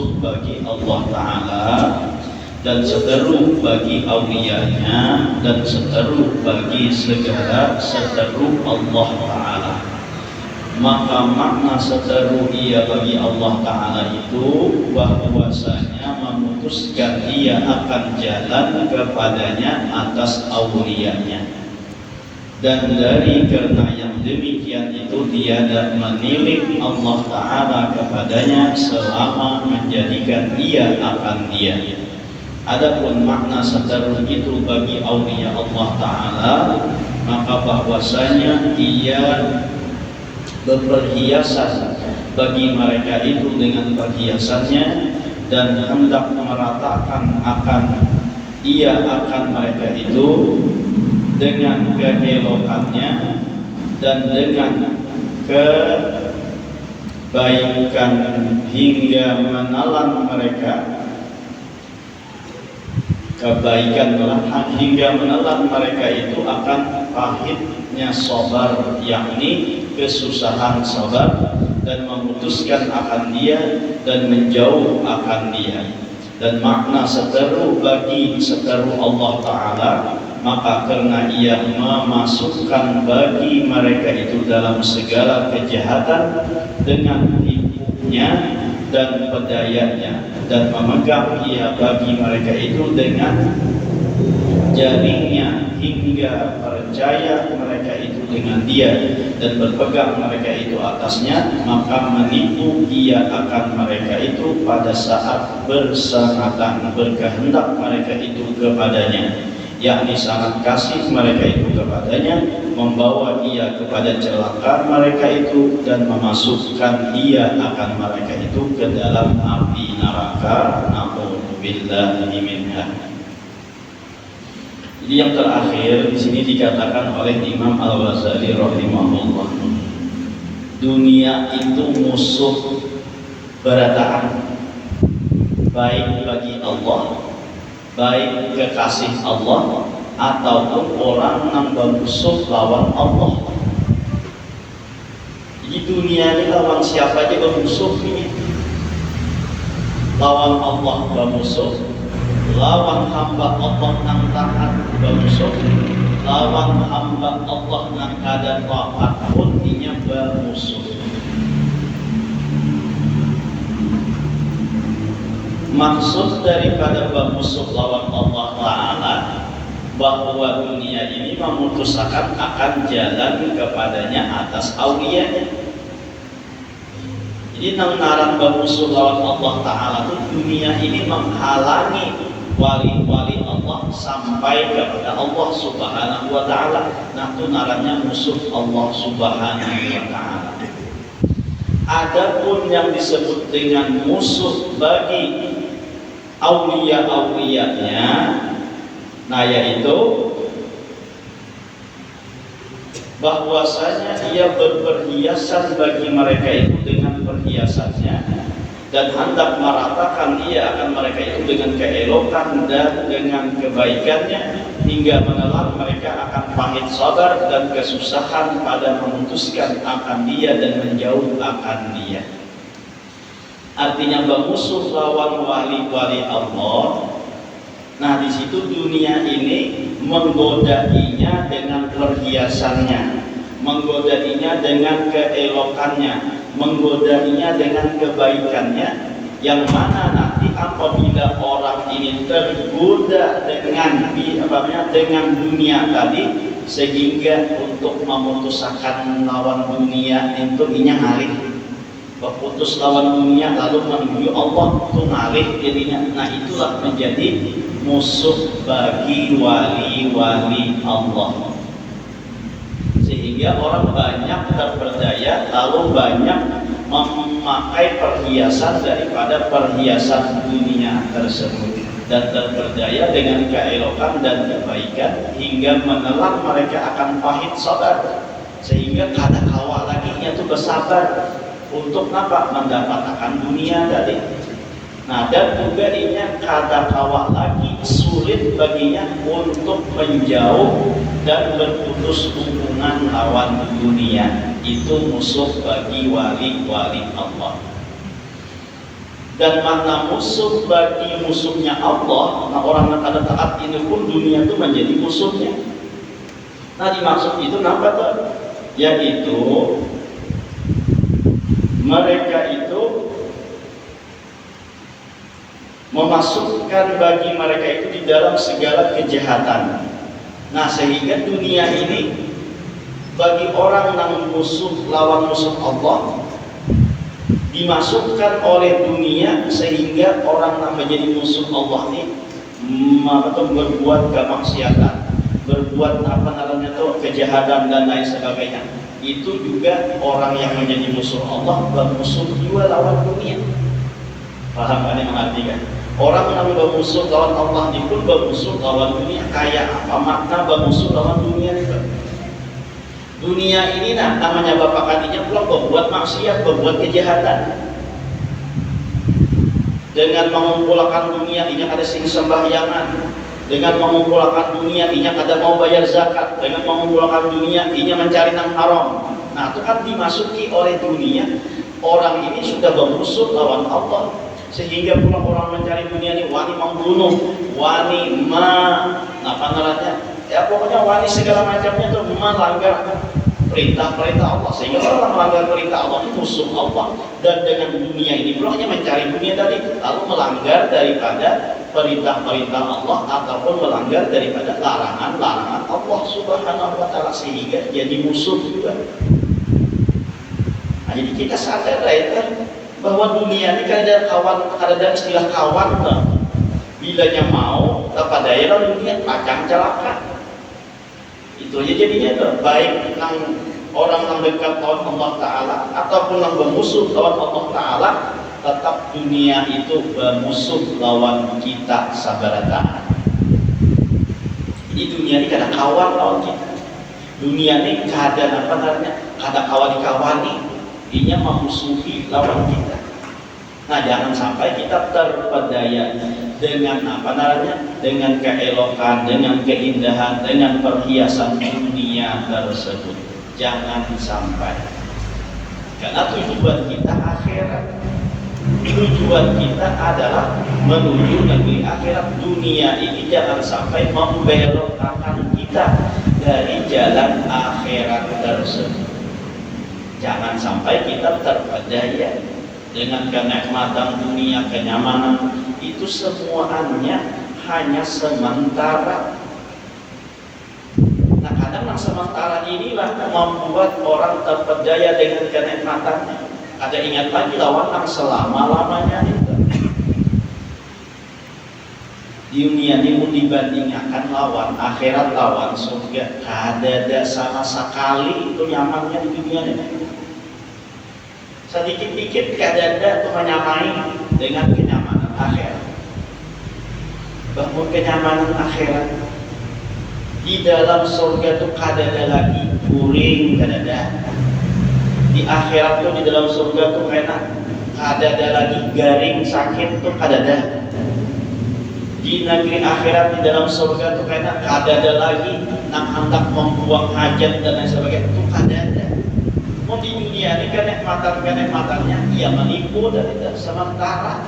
musuh bagi Allah Ta'ala dan seteru bagi auliyanya dan seteru bagi segala seteru Allah Ta'ala. Maka makna seteru ia bagi Allah Ta'ala itu bahwasanya memutuskan ia akan jalan kepadanya atas auliyanya, dan dari karena yang demikian itu tiada menilik Allah Ta'ala kepadanya selama menjadikan ia akan dia. Adapun makna seteru itu bagi aulia Allah Ta'ala, maka bahwasanya ia berperhiasan bagi mereka itu dengan perhiasannya dan hendak meratakan akan ia akan mereka itu dengan keelokannya dan dengan kebaikan hingga menelan mereka hingga menelan mereka itu akan pahitnya sabar, yakni kesusahan sabar, dan memutuskan akan dia dan menjauh akan dia. Dan makna seteru bagi seteru Allah Ta'ala, maka karena ia memasukkan bagi mereka itu dalam segala kejahatan dengan tipunya dan pedayanya, dan memegang ia bagi mereka itu dengan jaringnya hingga percaya mereka itu dengan dia dan berpegang mereka itu atasnya, maka menipu ia akan mereka itu pada saat bersangatan berkehendak mereka itu kepadanya, yakni sangat kasih mereka itu kepadanya, membawa ia kepada celaka mereka itu dan memasukkan ia akan mereka itu ke dalam api neraka. Na'udzubillahi minha. Jadi yang terakhir di sini dikatakan oleh Imam Al-Ghazali rahimahullah, dunia itu musuh berataan, baik bagi Allah, baik kekasih Allah, ataupun orang yang bermusuh lawan Allah. Jadi dunia ini lawan siapa aja bermusuh ini. Lawan Allah bermusuh, lawan hamba Allah yang taat bermusuh, lawan hamba Allah yang kada taat pun inya bermusuh. Maksud daripada bermusuh lawan Allah Ta'ala bahwa dunia ini memutuskan akan jalan kepadanya atas auliyanya. Jadi naran bermusuh lawan Allah Ta'ala itu dunia ini menghalangi wali-wali Allah sampai kepada Allah Subhanahu wa Ta'ala. Nah itu narannya musuh Allah Subhanahu wa Ta'ala. Adapun yang disebut dengan musuh bagi aulia-auliyanya, nah yaitu bahwasanya ia berperhiasan bagi mereka itu dengan perhiasannya dan hendak meratakan ia akan mereka itu dengan keelokan dan dengan kebaikannya hingga menelan mereka akan pahit sabar dan kesusahan pada memutuskan akan dia dan menjauh akan dia. Artinya bermusuh lawan wali-wali Allah. Nah di situ dunia ini menggodainya dengan perhiasannya, menggodainya dengan keelokannya, menggodainya dengan kebaikannya, yang mana nanti apabila orang ini tergoda dengan dunia tadi, sehingga untuk memutuskan lawan dunia itu inya ngalih, berputus lawan dunia lalu menuju Allah itu ngalih dirinya. Nah itulah menjadi musuh bagi wali-wali Allah, sehingga orang banyak terperdaya lalu banyak memakai perhiasan daripada perhiasan dunia tersebut dan terperdaya dengan keelokan dan kebaikan hingga menelan mereka akan pahit sabar, sehingga kada kawa lagi itu bersabar untuk apa? Mendapatkan dunia tadi. Nah dan juga ini kada kawa lagi sulit baginya untuk menjauh dan berputus hubungan lawan dunia. Itu musuh bagi wali-wali Allah. Dan makna musuh bagi musuhnya Allah, nah orang yang kada taat ini pun dunia itu menjadi musuhnya. Nah dimaksud itu apa tuh? Yaitu mereka itu memasukkan bagi mereka itu di dalam segala kejahatan. Nah sehingga dunia ini bagi orang yang musuh lawan musuh Allah dimasukkan oleh dunia sehingga orang yang menjadi musuh Allah ini berbuat kemaksiatan, berbuat apa namanya tuh kejahatan dan lain sebagainya. Itu juga orang yang menjadi musuh Allah bermusuh juga lawan dunia. Paham kan yang mengartikan? Orang yang bermusuh lawan Allah ini pun bermusuh lawan dunia. Kayak apa makna bermusuh lawan dunia itu? Dunia ini namanya bapak katinya pulang berbuat maksiat, berbuat kejahatan. Dengan mengumpulkan dunia ini ada sing sembahyangan. Dengan mengumpulkan dunia ini ada mau bayar zakat. Dengan mengumpulkan dunia ini mencari yang haram. Nah itu kan dimasuki oleh dunia. Orang ini sudah bermusuh lawan Allah. Sehingga pulang orang mencari dunia ini wani membunuh, wani apa namanya? Ya pokoknya wani segala macamnya itu melanggar perintah-perintah Allah. Sehingga orang melanggar perintah Allah itu musuh Allah. Dan dengan dunia ini pula hanya mencari dunia tadi, lalu melanggar daripada perintah-perintah Allah ataupun melanggar daripada larangan-larangan Allah Subhanahu wa taala, sehingga jadi musuh juga. Nah, jadi kita sadar bahwa dunia ini kan ada kawan, ada istilah kawan lah. Bilanya mau dapat daya dunia pacang celaka. Itu aja jadinya tuh, baik nang orang yang dekat lawan Allah Ta'ala ataupun yang bermusuh lawan Allah Ta'ala, tetap dunia itu bermusuh lawan kita sabarata. Jadi dunia ini kada kawan lawan kita. Dunia ini kada apa namanya, kada kawan-kawani, intinya memusuhi lawan kita. Nah jangan sampai kita terpedaya dengan apa namanya, dengan keelokan, dengan keindahan, dengan perhiasan dunia tersebut. Jangan sampai, karena tujuan kita akhirat. Tujuan kita adalah menuju negeri akhirat. Dunia ini jangan sampai membelokkan kita dari jalan akhirat tersebut. Jangan sampai kita terpedaya dengan kenikmatan dunia, kenyamanan. Itu semuanya hanya sementara. Nah kadang yang sementara inilah membuat orang terpedaya dengan kenikmatannya. Ada ingat lagi lawan yang selama-lamanya itu. Di dunia ini pun dibandingkan lawan akhirat, lawan surga, ada sama sekali itu nyamannya di dunia ini. Sedikit-dikit kadang-kadang itu menyamai dengan kenyamanan akhirat. Bahwa kenyamanan akhirat di dalam surga itu kadang-kadang lagi guring, kadang-kadang di akhirat itu di dalam surga itu enak, kadang-kadang lagi garing sakit itu kadang-kadang. Di negeri akhirat di dalam surga itu enak, kadang-kadang lagi nak hendak membuang hajat dan lain sebagainya itu kadang-kadang. Mau di dunia ini kenikmatan-kenikmatannya ia menipu dari sementara.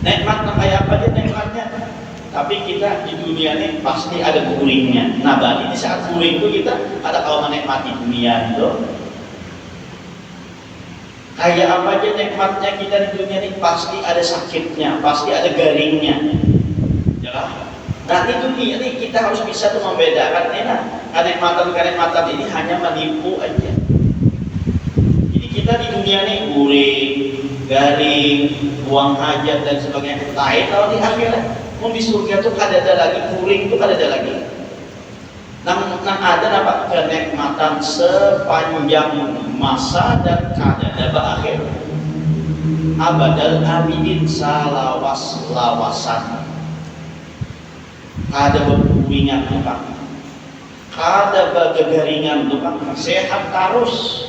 Nikmat kayak apa aja nikmatnya, tapi kita di dunia ini pasti ada guringnya. Nah berarti di saat guring itu kita ada kalau menikmati dunia itu. Kayak apa aja nikmatnya kita di dunia ini pasti ada sakitnya, pasti ada garingnya. Ya. Nah di dunia ini kita harus bisa tuh membedakan kenikmatan-kenikmatan ini hanya menipu aja. Jadi kita di dunia ini guring, garing, buang hajat dan sebagainya. Lain kalau di akhirat, di surga tuh kada ada lagi guring, tuh kada ada lagi. Nang ada apa kenikmatan sepanjang masa dan kada ada berakhir. Abadal abidin salawas-lawasan. Kada berguringan tuh Pak, kada bergegaringan tuh Pak, sehat terus.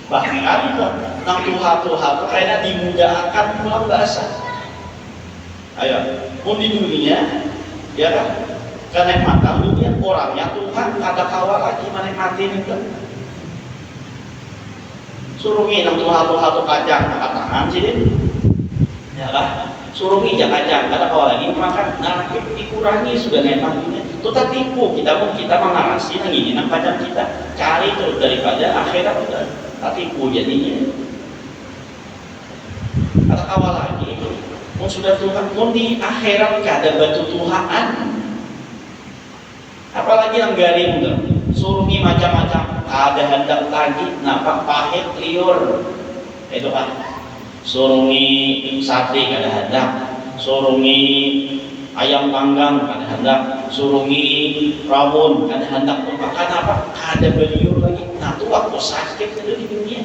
Bahkan itu nang tuha-tuha tuh kayaknya dimudahkan pulang bahasa. Ayo, pun di dunia, ya kan? Kenikmatan dunia orangnya Tuhan kada kawal lagi menikmatin itu. Surungi nang tuha-tuha tu kacang angkat tangan sini. Ya lah, surungi jak kacang kada kau lagi makan. Nah, dikurangi sudah nemahnya. Itu tak tipu kita mengarasi nang ini nang kacang kita. Cari terus daripada akhirat udah tak tipu jadinya. Kata awal lagi, mau sudah Tuhan pun di akhirat kada batu Tuhan. Apalagi yang garing tuh, surungi macam-macam, ada hendak lagi, nampak pahit liur, itu kan, surungi sate kada hendak, surungi ayam panggang kada hendak, surungi rawon kada hendak, makan apa, kada beliur lagi, nah itu waktu sakit itu di dunia,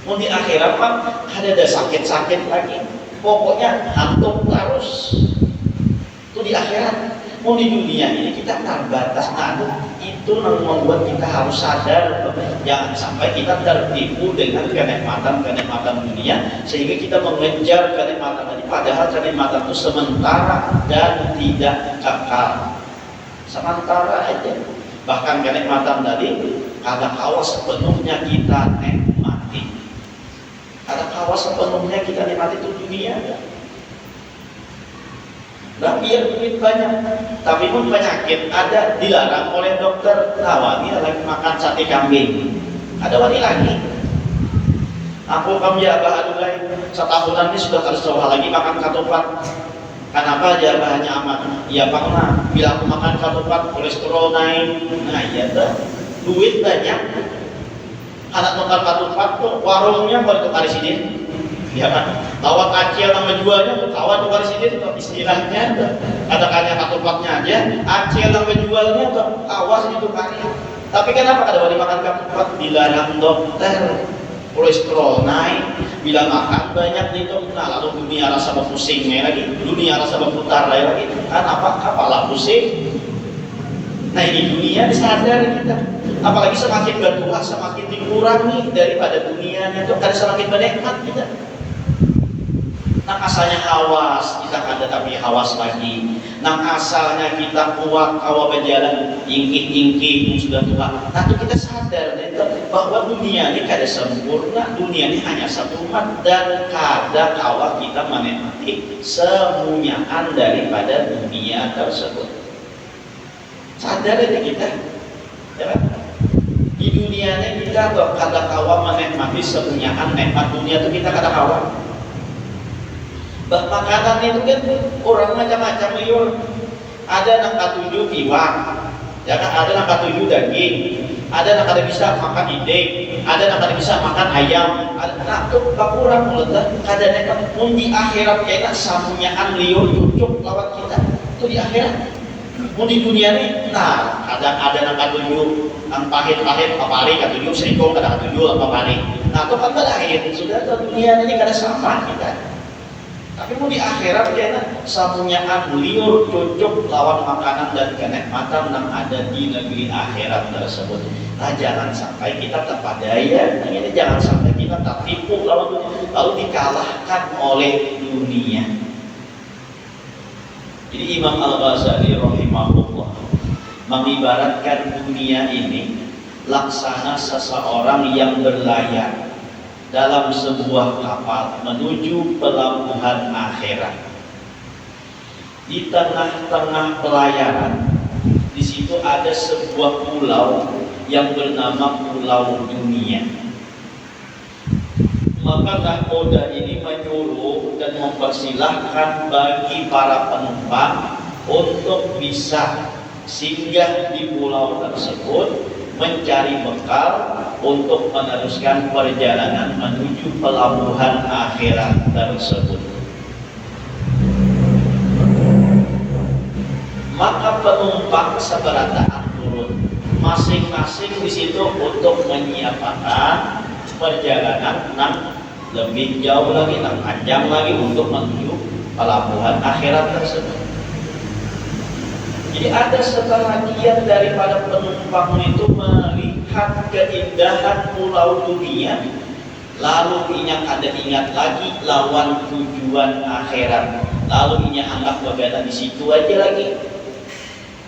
mau di akhirat pak, kada ada sakit-sakit lagi, pokoknya hantuk terus, itu di akhirat. Mau di dunia ini kita terbatas, nah itu yang membuat kita harus sadar jangan sampai kita tertipu dengan kenikmatan dunia sehingga kita mengejar kenikmatan tadi padahal kenikmatan itu sementara dan tidak kekal, sementara aja. Bahkan kenikmatan tadi kada kawa sepenuhnya kita nikmati, kada kawa sepenuhnya kita nikmati itu dunia. Nah, biar duit banyak, tapi pun penyakit ada dilarang oleh dokter. Wani lagi makan sate kambing, ada wani lagi. Aku kamu ya bah aduh setahunan ini sudah harus coba lagi makan ketupat. Kenapa aja bahannya aman? Ya pernah, bila aku makan ketupat kolesterol naik. Nah iya tuh, duit banyak. Anak makan ketupat tuh warungnya baru tukar sini. Ya kan, tawat acil nama jualnya, tawat tukar sini tuh istilahnya tuh. Katakannya ketupatnya aja, acil nama jualnya tuh awas itu kari. Tapi kenapa kada boleh makan ketupat? Dilarang dokter, kolesterol naik. Bila makan banyak itu, nah lalu dunia rasa berpusingnya lagi, dunia rasa berputar lagi. Kan apalah pusing. Nah ini dunia disadar kita. Apalagi semakin bertuah semakin dikurangi daripada dunianya itu, kada semakin bernikmat kita. Nang asalnya hawas kita kada tapi hawas lagi. Nang asalnya kita kuat kawa berjalan ingkih sudah tua. Nah itu kita sadar bahwa dunia ini kada sempurna, dunia ini hanya satu umat dan kada kawa kita menikmati semunyaan daripada dunia tersebut. Sadar ini kita, ya kan? Di dunia ini kita kada kawa menikmati semunyaan nikmat dunia itu kita kada kawa. Makanan itu kan orang macam-macam liur. Ada yang katuju iwak, ya kan? Ada yang katuju daging, ada yang kada bisa makan idek, ada yang kada bisa makan ayam. Nah itu kurang mulutnya. Kadang-kadang pun di akhirat kita samunyaan liur cucuk lawan kita itu di akhirat. Mau di dunia ini, nah ada yang katuju yang pahit-pahit papari katuju serikong kada katuju apa papari. Nah itu kan berakhir sudah tuh dunia ini kada sama kita. Tapi mau di akhirat kena samunyaan liur cocok lawan makanan dan kenikmatan yang ada di negeri akhirat tersebut. Nah jangan sampai kita terpadaya, ini jangan sampai kita tertipu lalu dikalahkan oleh dunia. Jadi Imam Al-Ghazali rahimahullah mengibaratkan dunia ini laksana seseorang yang berlayar dalam sebuah kapal menuju pelabuhan akhirat. Di tengah-tengah pelayaran, di situ ada sebuah pulau yang bernama Pulau Dunia. Maka nakoda ini menyuruh dan mempersilahkan bagi para penumpang untuk bisa singgah di pulau tersebut mencari bekal untuk meneruskan perjalanan menuju pelabuhan akhirat tersebut. Maka penumpang seberataan turun masing-masing di situ untuk menyiapkan perjalanan yang lebih jauh lagi, yang panjang lagi untuk menuju pelabuhan akhirat tersebut. Jadi ada sebagian daripada penumpang itu melihat keindahan pulau dunia, lalu ingat lagi lawan tujuan akhirat, lalu anggap bagaimana di situ aja lagi.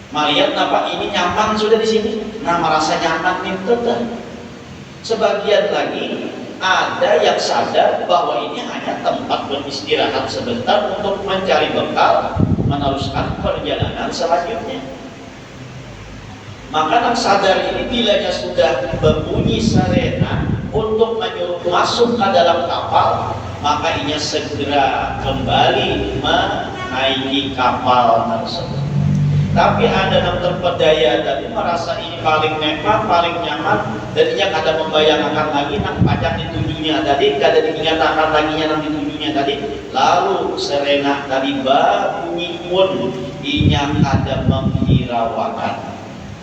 Melihat nampak ini nyaman sudah di sini, nah merasa nyaman itu. Sebagian lagi ada yang sadar bahwa ini hanya tempat beristirahat sebentar untuk mencari bekal meneruskan perjalanan selanjutnya. Maka yang sadar ini bilanya sudah berbunyi sirena untuk menyuruh masuk ke dalam kapal, maka ia segera kembali menaiki kapal tersebut. Tapi ada yang terpedaya tadi merasa ini paling nikmat, paling nyaman, dan ia kada membayangkan lagi nak pajak ditujunya tadi, kada diingatkan lagi yang ditujunya tadi. Lalu sirena tadi bunyi pun inya kada menghiraukan.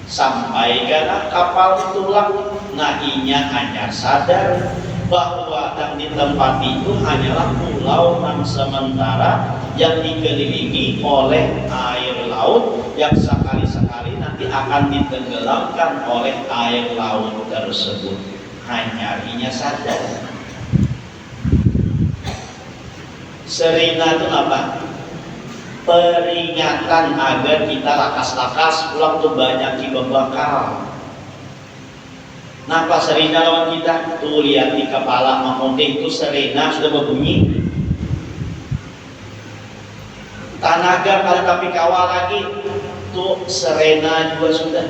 Sampai karena kapal tulang, nah inya hanya sadar bahwa yang di tempat itu hanyalah pulau yang sementara yang dikelilingi oleh air laut yang sekali-sekali nanti akan ditenggelamkan oleh air laut tersebut. Hanya inya sadar. Sirena itu apa? Peringatan agar kita lakas-lakas pulang tuh banyak dibekal. Napa sirena lawan kita? Tuh lihat di kepala Mamonde itu sirena sudah berbunyi. Tanaga kalau tapi kawal lagi tuh sirena juga sudah.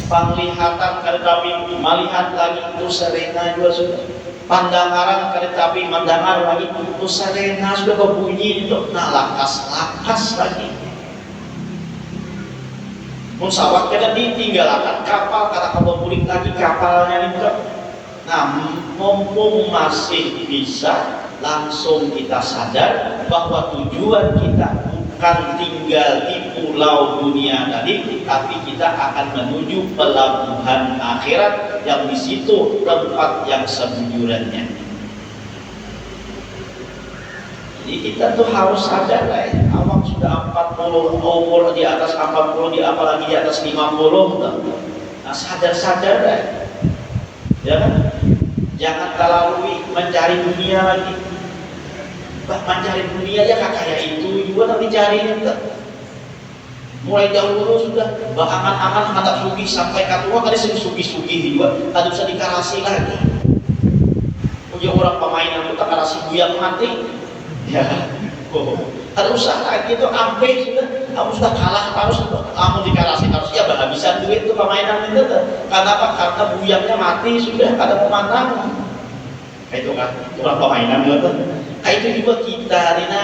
Penglihatan kalau tapi melihat lagi itu sirena juga sudah. Pandangaran kalau tapi mendengar lagi itu sirena sudah berbunyi itu. Nah lakas-lakas lagi. Musawak kada ditinggalkan kapal, kata kamu pulik lagi kapalnya itu. Nah, mumpung masih bisa, langsung kita sadar bahwa tujuan kita bukan tinggal di pulau dunia tadi, tapi kita akan menuju pelabuhan akhirat yang di situ tempat yang sebujurannya. Jadi kita tuh harus sadar lah ya. Awak sudah 40, umur di atas 40, apalagi di atas 50 tuh. Nah sadar-sadar lah ya kan? Jangan terlalu mencari dunia lagi. Mencari dunia ya kayak itu juga nanti cari tuh. Mulai dahulu sudah angan-angan hendak sugih sampai katua kali sugih-sugih juga tak bisa dikarasi lagi. Punya orang pemain yang tak karasi buyang mati. Ya, harus usaha lagi itu ampe sudah, kamu sudah kalah harus kamu dikarasi harus ya habisan duit itu permainan itu. Karena apa? Karena buyangnya mati sudah, ada pemandangan. Itu kan, itu kan permainan itu. Nah itu juga kita, Rina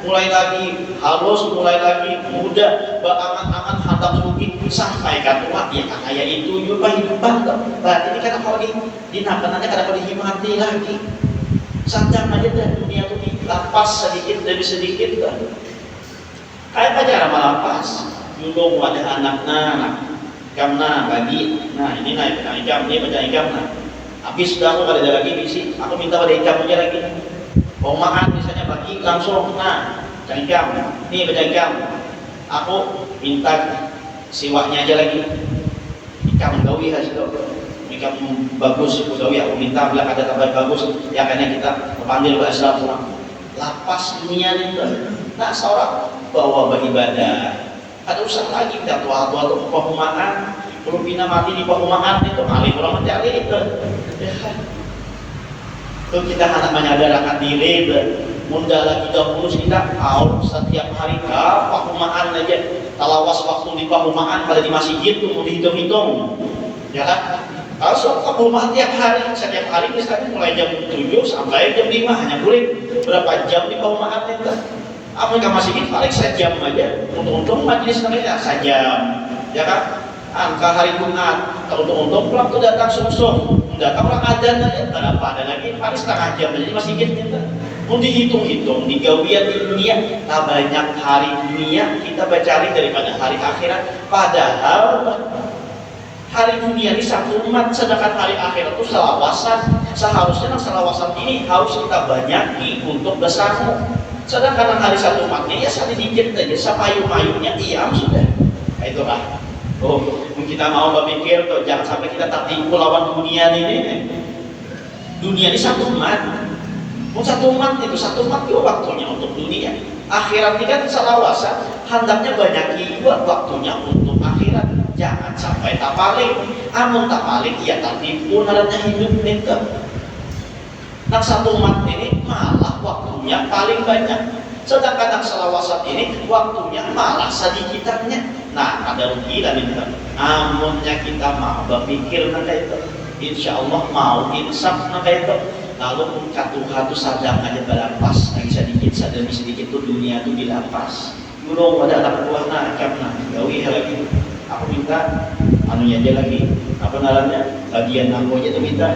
mulai lagi halus, mulai lagi muda, berangan-angan hantam sugi sampai kan tua ya kayak itu juga kehidupan. Berarti ini karena kalau dinakanannya karena kalau dihimati lagi. Sadar aja dah dunia itu dilapas sedikit demi sedikit kan. Kayak apa cara melapas? Dulu ada anak kamna bagi, nah ini naik ikam, ini baca ikam nah. Habis sudah aku ada lagi bisi, aku minta pada ikam aja lagi. Mau makan misalnya bagi langsung, nah baca ikam, ini baca ikam. Aku minta siwaknya aja lagi. Ikam gawi hasil. Jika bagus Budawi aku minta bila ada kabar bagus ya kayaknya kita panggil bahasa pulang lapas dunia itu nah seorang bawa beribadah ada usaha lagi kita tua-tua untuk pehumaan berpina mati di pehumaan itu kali kurang mencari itu itu kita hendak menyadarkan diri munda lagi dahulu kita setiap hari pehumaan aja talawas waktu di pehumaan pada di masjid itu mau dihitung-hitung ya kan. Kalau perumahan setiap hari misalnya mulai jam 7 sampai jam 5 hanya boleh berapa jam di perumahan itu. Apa yang masih ini paling sejam aja. Untung-untung majelis namanya sejam, ya kan? Angka hari Jumat, untung-untung pulang tuh datang sungsung, datang orang adan aja berapa ada lagi paling setengah jam jadi masih gitu. Mau dihitung-hitung di gawian di dunia, tak banyak hari dunia kita bercari daripada hari akhirat. Padahal hari dunia ini satu umat, sedangkan hari akhirat itu selawasan. Seharusnya selawasan ini harus kita banyaki untuk bersama. Sedangkan hari satu umatnya ya sedikit aja, sepayu-payunya diam sudah. Nah, itulah. Kita mau berpikir tuh, jangan sampai kita tak tipu lawan dunia ini. Dunia ini satu umat. Satu umat itu waktunya untuk dunia. Akhirat ini kan selawasan, hendaknya banyaki juga waktunya untuk akhirat. Jangan sampai tak paling, amun tak paling ia tak tipu nalarnya hidup itu. Nak satu mat ini malah waktunya paling banyak, sedangkan nak selawasat ini waktunya malah sedikitannya. Nah, ada rugi dan itu. Amunnya kita mau berpikir nanti itu, insya Allah mau insaf nanti itu. Lalu katuha tu sadang aja berlapas, yang sedikit demi sedikit tu dunia tu dilapas. Guru ada anak buah nak karena gawi lagi. Aku minta anunya aja lagi, apa namanya, bagian aku aja tu minta,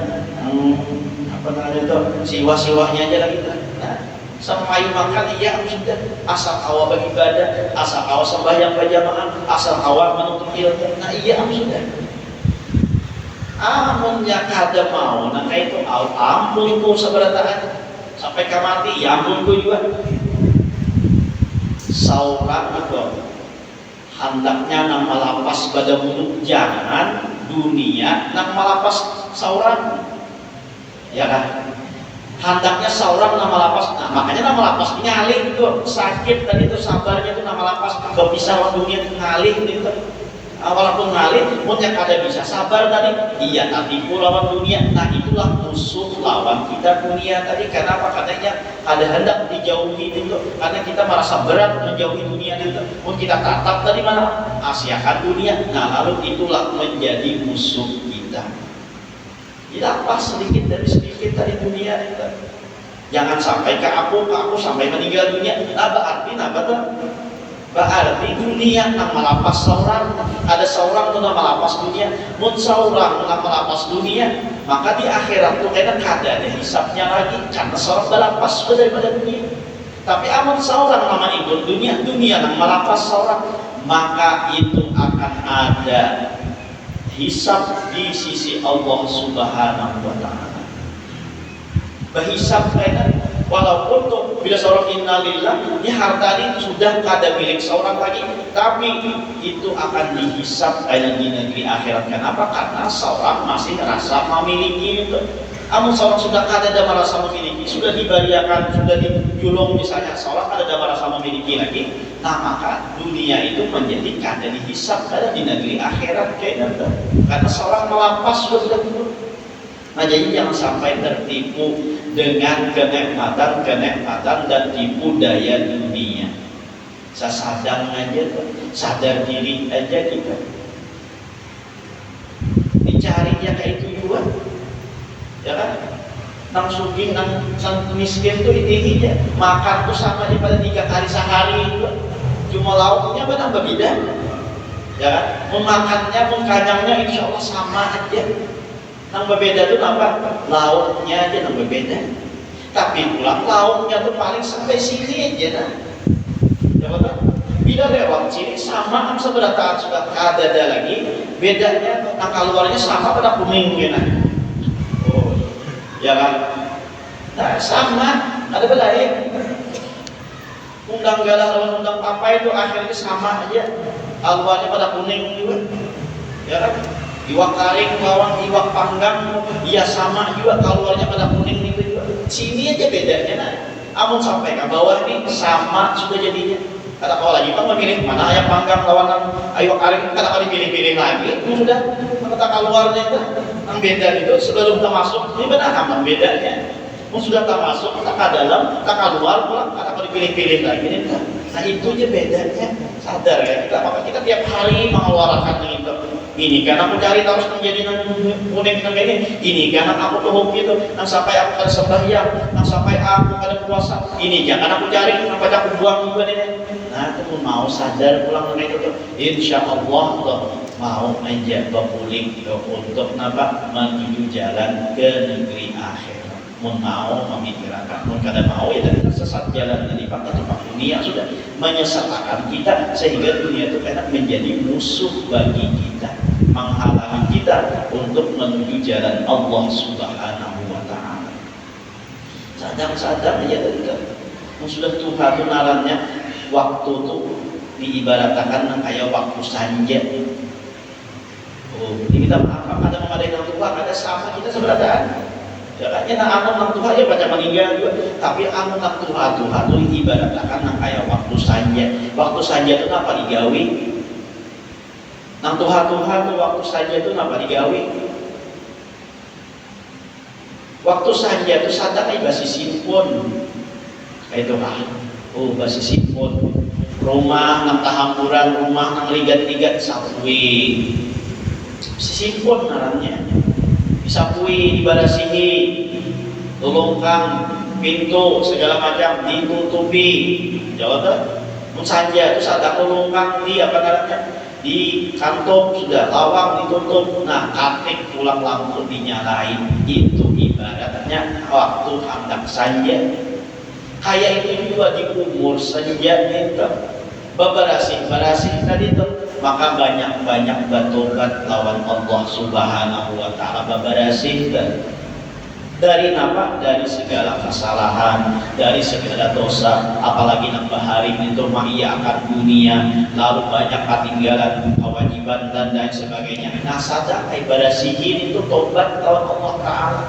apa namanya tu, siwa-siwanya aja lagi. Nah, sampai makan iya sudah, asal awal beribadah, asal awal sembahyang berjamaah, asal awal menuntut ilmu. Nah iya sudah. Amunnya kada mau, nah itu ampun ku seberataan sampai kamati, ya ampun ku juga. Saurang itu hendaknya nang malapas pada mulut, jangan dunia nang malapas saurang, ya kan? Hendaknya seorang nama lapas, nah makanya nama lapas ini ngalih itu sakit tadi itu sabarnya itu nama lapas berpisah lawan dunia itu ngalih itu walaupun ngalih pun yang ada bisa sabar tadi iya tapi lawan dunia. Nah itulah musuh lawan kita dunia tadi. Karena apa? Katanya ada hendak dijauhi itu karena kita merasa berat menjauhi dunia itu pun kita tatap tadi mana asiakan dunia. Nah lalu itulah menjadi musuh kita. Dilapas sedikit demi sedikit dari dunia itu. Jangan sampai ke aku sampai meninggal dunia. Nah berarti berarti dunia nang melapas seorang. Ada seorang tu nang melapas dunia. Mun seorang nang melapas dunia, maka di akhirat tu kena kada ada hisapnya lagi karena seorang melapas daripada dunia. Tapi amun seorang nama ikut dunia nang melapas seorang, maka itu akan ada hisab di sisi Allah Subhanahu wa Ta'ala. Berhisab kaitan walaupun tuh bila seorang innalillah ini harta ini sudah kada milik seorang lagi, tapi itu akan dihisab kaitan di negeri akhirat. Kenapa? Karena seorang masih merasa memiliki itu. Amun seorang sudah kada ada merasa memiliki, sudah dibariakan, sudah dijulung misalnya, seorang kada ada merasa memiliki lagi, nah maka dunia itu menjadi kada dihisab kada di negeri akhirat kayak gitu. Karena seorang melapas sudah dulu. Nah jadi jangan sampai tertipu dengan kenikmatan dan tipu daya dunia. Sadar aja tuh, sadar diri aja kita. Dicarinya kayak itu juga. Ya kan? Nang sugih, nang miskin tuh intinya makan tuh sama aja pada 3 kali sehari itu. Cuma lauknya benar berbeda. Ya kan? Memakannya, mengkanyangnya insya Allah sama aja. Nang berbeda tuh apa? Lauknya aja nang berbeda. Tapi pulang lauknya tuh paling sampai sini aja nah. Ya betul? Bila lewat sini sama seberataan sudah kada ada lagi. Bedanya nang keluarnya sama pada kuning gitu. Ya kan? Nah, sama, ada belain. Undang galah lawan undang apa itu akhirnya sama aja. Aluannya pada kuning juga. Ya kan? Iwak karing lawan iwak panggang, iya sama juga keluarnya pada kuning itu juga. Sini aja bedanya nah. Amun sampai ke bawah nih sama sudah jadinya. Kata kau lagi kan memilih mana ayam panggang lawan iwak karing, kata kau dipilih-pilih lagi. Itu sudah kata keluarnya itu. Yang beda itu sebelum kita masuk ini benar aman bedanya. Sudah tak masuk, tak ke dalam, tak keluar pulang, kata kau dipilih-pilih lagi ini. Nah itu aja bedanya. Sadar ya kita, maka kita tiap hari mengeluarkan itu. Ini karena aku cari terus menjadi kuning ini karena aku tuh gitu, nang sampai aku kada sembahyang, nang sampai aku kada puasa. Ini jangan aku cari, sampai aku buang juga ini. Nah itu mau sadar pulang dengan itu, insya Allah mau menjaga pulih untuk nampak menuju jalan ke negeri akhir. Mau memikirkan, kada mau ya dan tersesat jalan dari tempat dunia sudah menyesatkan kita sehingga dunia itu enak menjadi musuh bagi kita, menghalangi kita untuk menuju jalan Allah Subhanahu wa Ta'ala. Sadar aja tadi kan, sudah Tuhan itu nalarnya waktu itu diibaratkan kayak waktu sanja. Oh, ini kita apa? Ada memadai Tuhan, ada sama kita seberataan. Ya kan, anu nang Tuhan ya baca meninggal juga. Tapi anu nang Tuhan itu ibaratkan nang kayak waktu sanja. Waktu sanja itu apa digawi? Nang Tuhan itu waktu sanja itu apa digawi? Waktu saja itu sadar basi simpon. Itu oh basi simpon. Rumah nang tahampuran, rumah nang ligat-ligat sapui. Simpon ngarannya. Sapui dibarasihi, lolongkang, pintu segala macam ditutupi. Jawab saja itu sadar lolongkang di apa namanya? Di kantong sudah, lawang ditutup, nah katik pulang lampu dinyalain. Itu ibaratnya waktu hendak saja. Kayak itu juga di umur senja itu beberasih tadi itu, maka banyak bertobat lawan Allah Subhanahu wa taala. Beberasih dari apa? Dari segala kesalahan, dari segala dosa, apalagi nambah hari itu ia akan dunia, lalu banyak ketinggalan kewajiban dan lain sebagainya. Nah sadar ibadah sihir itu tobat lawan Allah Ta'ala.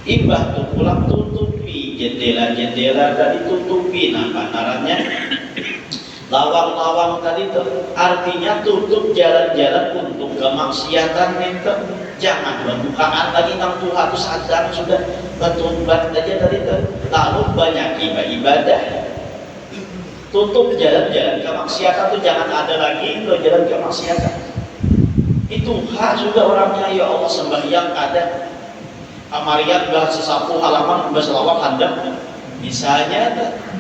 Imbah tuh pulang tutupi jendela-jendela tadi, tutupi nama narannya lawang-lawang tadi tuh, artinya tutup jalan-jalan untuk kemaksiatan itu. Jangan berbukaan lagi nang Tuhan itu sadar sudah bertobat aja tadi tuh. Lalu banyak ibadah. Tutup jalan-jalan kemaksiatan tuh, jangan ada lagi lo jalan kemaksiatan. Itu hak juga orangnya, ya Allah sembahyang ada kamarian bahasa sapu halaman bahasa lawak handap misalnya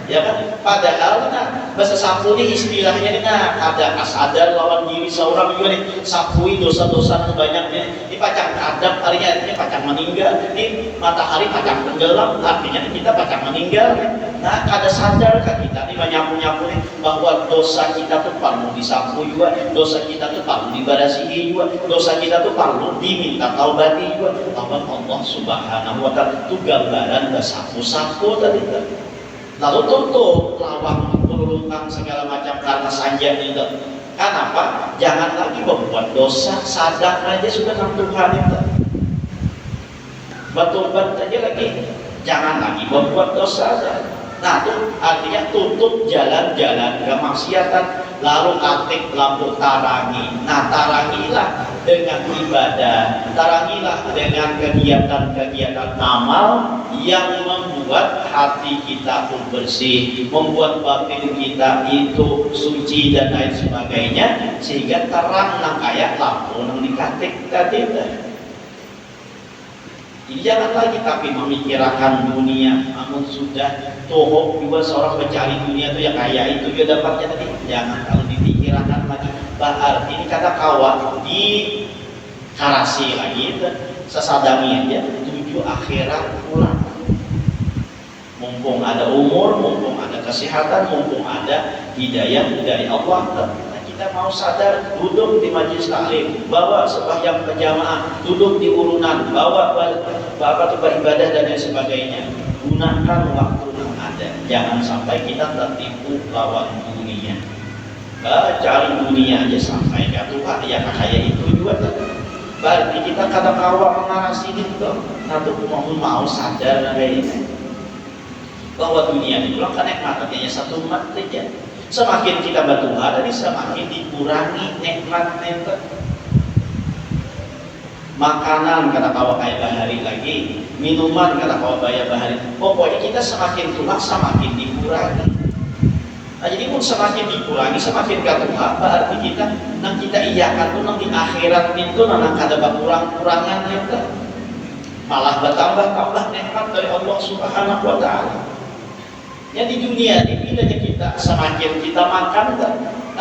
ya kan, padahal nah bahasa sapu ini istilahnya nah ada kasadar lawan diri seorang juga nih, sapui dosa-dosa banyaknya ini pacang kadap, artinya pacang meninggal, ini matahari pacang tenggelam, artinya kita pacang meninggal. Nah kada sadar kan kita nih menyapu-nyapu nih bahwa dosa kita tuh perlu disapu juga, dosa kita tuh perlu dibarasihi juga, dosa kita tuh perlu diminta taubati juga lawan Allah Subhanahu wa taala. Itu gambaran bersapu-sapu tadi kan. Lalu tutup lawang, lulungkang segala macam karena saja itu. Kenapa? Jangan lagi membuat dosa, sadar aja sudah nang Tuhan itu. Bertobat aja lagi, jangan lagi membuat dosa aja. Nah itu artinya tutup jalan-jalan kemaksiatan, lalu aktif lampu tarangi. Nah tarangilah dengan ibadah, tarangilah dengan kegiatan-kegiatan amal yang membuat hati kita pun bersih, membuat batin kita itu suci dan lain sebagainya, sehingga terang nang kayak lampu nang dikatik tadi. Jadi jangan lagi tapi memikirkan dunia, namun sudah tohok juga seorang pencari dunia itu yang kaya itu dia dapatnya tadi. Jangan kalau dipikirkan lagi. Berarti ini kata kawan di karasi lagi itu sesadami aja tuju akhirat pulang. Mumpung ada umur, mumpung ada kesehatan, mumpung ada hidayah dari Allah. Kita mau sadar, duduk di majelis taklim, bawa sembahyang berjamaah, duduk di urunan, bawa beribadah dan lain sebagainya. Gunakan waktu yang ada. Jangan sampai kita tertipu lawan dunia. Cari dunia aja sampai ke Tuhan, ya kayak itu juga. Berarti kita kata kawan mengarasi itu, nanti mau sadar kayak ini. Bahwa dunia itu kan nikmatnya satu umat saja. Semakin kita berdoa tadi semakin dikurangi nikmat-nikmat. Makanan kata kawa kayak bahari lagi, minuman kata kawa bayar bahari. Pokoknya kita semakin tua semakin dikurangi. Nah, jadi pun semakin dikurangi semakin katuha, berarti kita nang kita iyakan tuh nang di akhirat itu nang kada berkurang-kurangan itu. Malah bertambah-tambah nikmat dari Allah Subhanahu wa taala. Ya di dunia ini bedanya kita semakin kita makan dan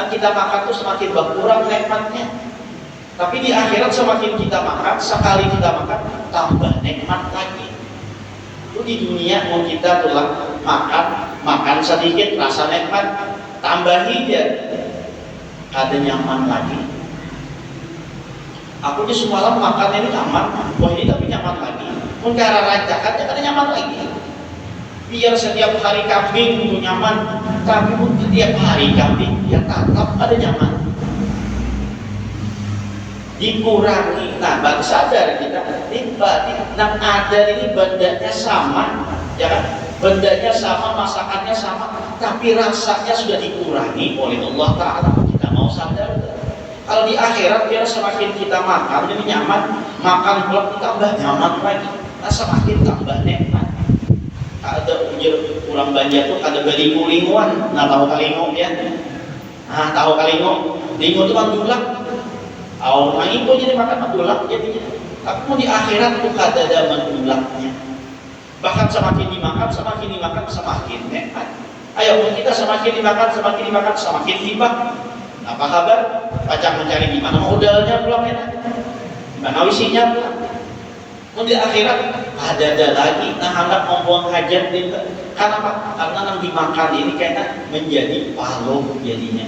kita makan tuh semakin berkurang nikmatnya. Tapi di akhirat semakin kita makan, sekali kita makan tambah nikmat lagi. Itu di dunia mau kita tulang makan sedikit rasa nikmat, tambahin dia ada nyaman lagi. Aku di semalam makan ini nyaman, wah ini tapi nyaman lagi. Pun cara rancakan ada nyaman lagi. Biar setiap hari kambing itu nyaman, tapi pun setiap hari kambing ya tetap ada nyaman. Dikurangi, nah baru sadar kita ini nang ada ini bendanya sama, ya kan? Bendanya sama, masakannya sama, tapi rasanya sudah dikurangi oleh Allah Ta'ala. Kita mau sadar. Kalau di akhirat biar semakin kita makan jadi nyaman, makan pula tambah nyaman lagi. semakin tambah nikmat. Ada ujar kurang banyak tuh ada galingu-linguan. Nah tahu kalingo ya? Nah tahu kalingo. Lingu itu kan dulak. Nah itu jadi makan dulak jadinya. Tapi mau di akhirat tuh kada ada mendulaknya. Bahkan semakin dimakan, semakin nikmat. Ayo kita semakin dimakan, semakin timbang. Apa kabar? Pacang mencari di mana modalnya belum enak. Di mana isinya belum. Mau di akhirat ada lagi. Nah hendak membuang hajat itu. Karena apa? Karena yang dimakan ini kayaknya menjadi palung jadinya.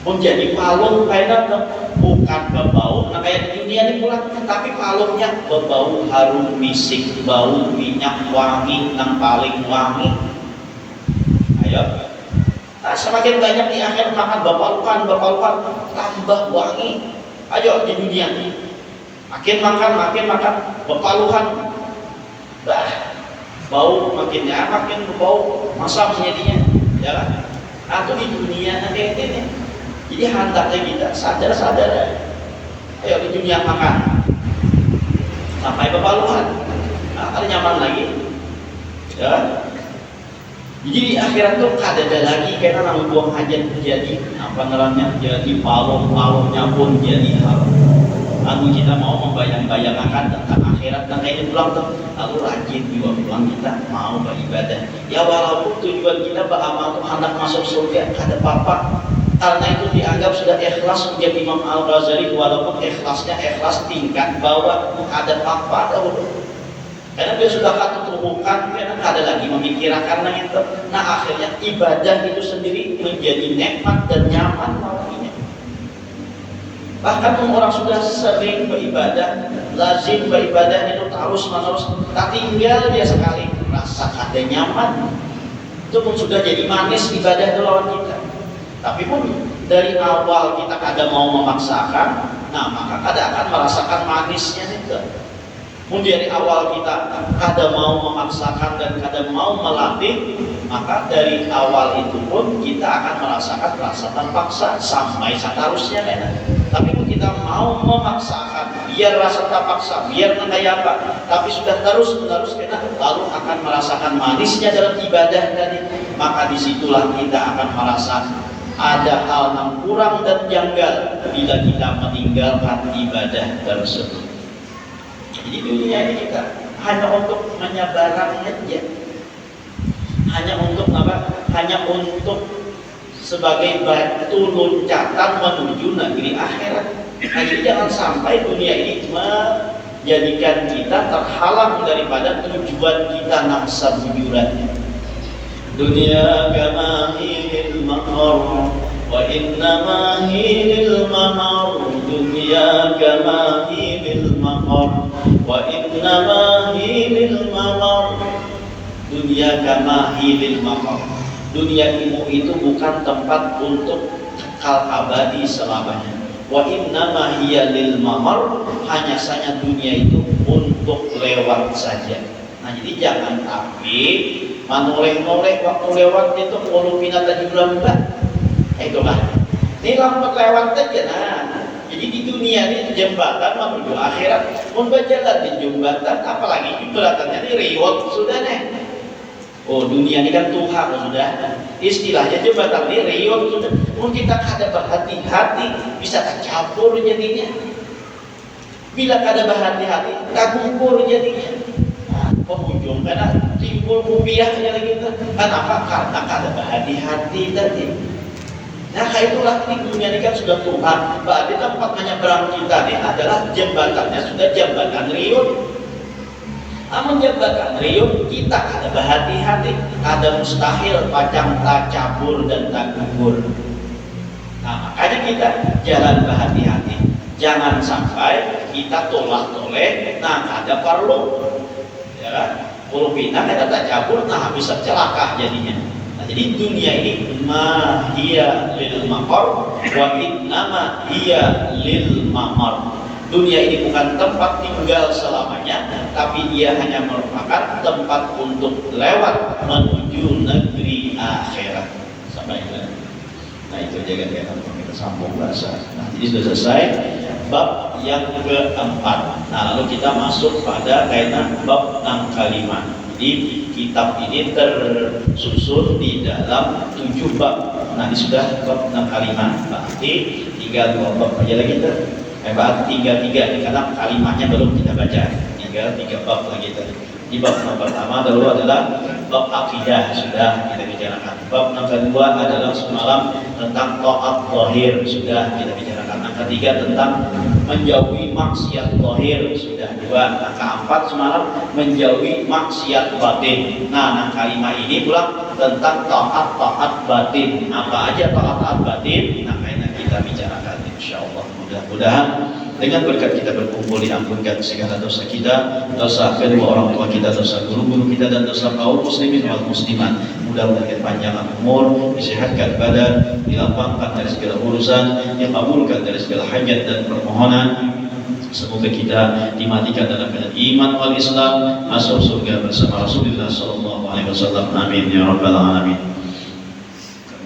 Menjadi palung kayaknya bukan berbau. Nah kayak di dunia ini pula, tapi palungnya berbau harum misik, bau minyak wangi yang paling wangi. Ayo. Nah, semakin banyak di akhir makan bapalukan, tambah wangi. Ayo di dunia ini. Makin makan, bapalukan. Bau makin bau masam jadinya. Ya kan? Atau di dunia nanti ini. Jadi hendaknya kita sadar. Ayo di dunia makan. Sampai bapalukan. Nah, ada nyaman lagi. Ya. Jadi di akhirat tuh kada ada lagi karena nang buang hajat jadi apa namanya? Jadi palung-palungnya pun jadi haram. Lalu kita mau membayang-bayangkan tentang akhirat dan ini pulang tuh, lalu rajin juga pulang kita mau beribadah. Ya walaupun tujuan kita beramal tuh hendak masuk surga, kada apa-apa. Karena itu dianggap sudah ikhlas menjadi Imam Al-Ghazali, walaupun ikhlasnya ikhlas tingkat bawah, ada apa dahulu. Karena dia sudah ketutupan, karena ada lagi memikirkan itu. Nah akhirnya ibadah itu sendiri menjadi nikmat dan nyaman malamnya. Bahkan orang sudah sering beribadah, lazim beribadah itu terus-menerus, tak tinggal dia sekali rasa kada nyaman, itu pun sudah jadi manis ibadah itu lawan kita. Tapi pun dari awal kita kada mau memaksakan, nah maka kada akan merasakan manisnya itu. Pun dari awal kita kada mau memaksakan dan kada mau melatih, maka dari awal itu pun kita akan merasakan rasa terpaksa sampai seterusnya kan. Tapi pun kita mau memaksakan, biar rasa terpaksa, biar kayak apa, tapi sudah terus-menerus kita lalu akan merasakan manisnya dalam ibadah tadi, maka disitulah kita akan merasa ada hal yang kurang dan janggal bila kita meninggalkan ibadah tersebut. Jadi dunia ini kita hanya untuk menyebarang aja, hanya untuk apa? Hanya untuk sebagai batu loncatan menuju negeri akhirat. Nah, jadi jangan sampai dunia ini menjadikan kita terhalang daripada tujuan kita nang sebujurannya. Dunia kama hilil mahar wa innama hilil mahar. Dunia kama hilil mahar wa innama hilil mahar. Dunia kama hilil mahar. Dunia ilmu itu bukan tempat untuk kekal abadi selamanya. Wa innama hiya lil mamar, hanya saja dunia itu untuk lewat saja. Nah jadi jangan tapi manoleh-noleh waktu lewat itu kalau pindah tadi lambat. Itulah. Ini lambat lewat aja nah. Jadi di dunia ini jembatan menuju akhirat. Mau berjalan di jembatan, apalagi jembatannya ini riwot sudah nih. Oh dunia ini kan Tuhan sudah, istilahnya jembatan ini riot sudah. Mungkin kita kada berhati-hati bisa tercampur jadinya. Bila kada berhati-hati, kagumpur jadinya. Nah, pengunjung karena timbul rupiahnya lagi kan. Kenapa? Karena kada berhati-hati tadi. Nah itulah di dunia ini kan sudah Tuhan. Berarti tempat menyeberang kita ini adalah jembatannya sudah jembatan riot. Namun jembatan riuh kita ada berhati-hati, ada mustahil pacang tak cabur dan tak gugur. Nah makanya kita jalan berhati-hati, jangan sampai kita tolak-toleh, nah ada perlu, ya kan? Kalau pindah kita tak cabur, nah bisa celaka jadinya. Nah, jadi dunia ini ma hiya lil maqar wa innama hiya lil mamar. Dunia ini bukan tempat tinggal selamanya, tapi dia hanya merupakan tempat untuk lewat menuju negeri akhirat. Sampai itu. Nah itu aja kan kita sambung bahasa. Nah jadi sudah selesai bab yang keempat. Nah, lalu kita masuk pada kaitan bab 6 kalimat. Jadi kitab ini tersusun di dalam 7 bab. Nah, ini sudah bab 6 kalimat. Berarti tinggal 2 bab aja lagi tuh. Berarti 3 karena kalimatnya belum kita baca. Tinggal 3 bab lagi tuh. Di bab yang pertama dulu adalah bab akidah, sudah kita bicarakan. Bab yang kedua adalah semalam tentang taat zahir, sudah kita bicarakan. Yang ketiga tentang menjauhi maksiat zahir, sudah 2. Yang keempat semalam menjauhi maksiat batin. Nah, kalimat ini pula tentang taat batin. Apa aja taat batin? Nah, ini kita bicarakan insyaallah. Mudah-mudahan dengan berkat kita berkumpul diampunkan segala dosa kita, dosa kedua orang tua kita, dosa guru-guru kita, dan dosa kaum muslimin wal muslimat. Mudah-mudahan panjangan umur, disehatkan badan, dilapangkan dari segala urusan, dikabulkan dari segala hajat dan permohonan. Semoga kita dimatikan dalam keadaan iman wal Islam, masuk surga bersama Rasulullah sallallahu alaihi wasallam. Amin ya rabbal alamin.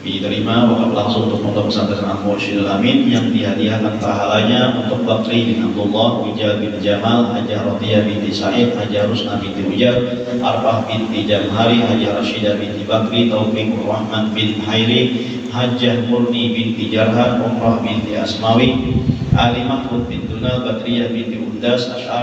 Diterima wakaf langsung untuk Pondok Pesantren Al-Mursyidul Amin yang dihadiahkan pahalanya untuk Bakri bin Abdullah, Wijal bin Jamal, Hajah Radiyah binti Said, Hajah Rusna binti Ujar, Arfah binti Jamhari, Hajah Rashidah binti Bakri, Taufiqur Rahman bin Hairi, Hajah Murni binti Jarhan, Umrah binti Asmawi, Ali Mahmud bin Dunal, Badriyah binti Undas,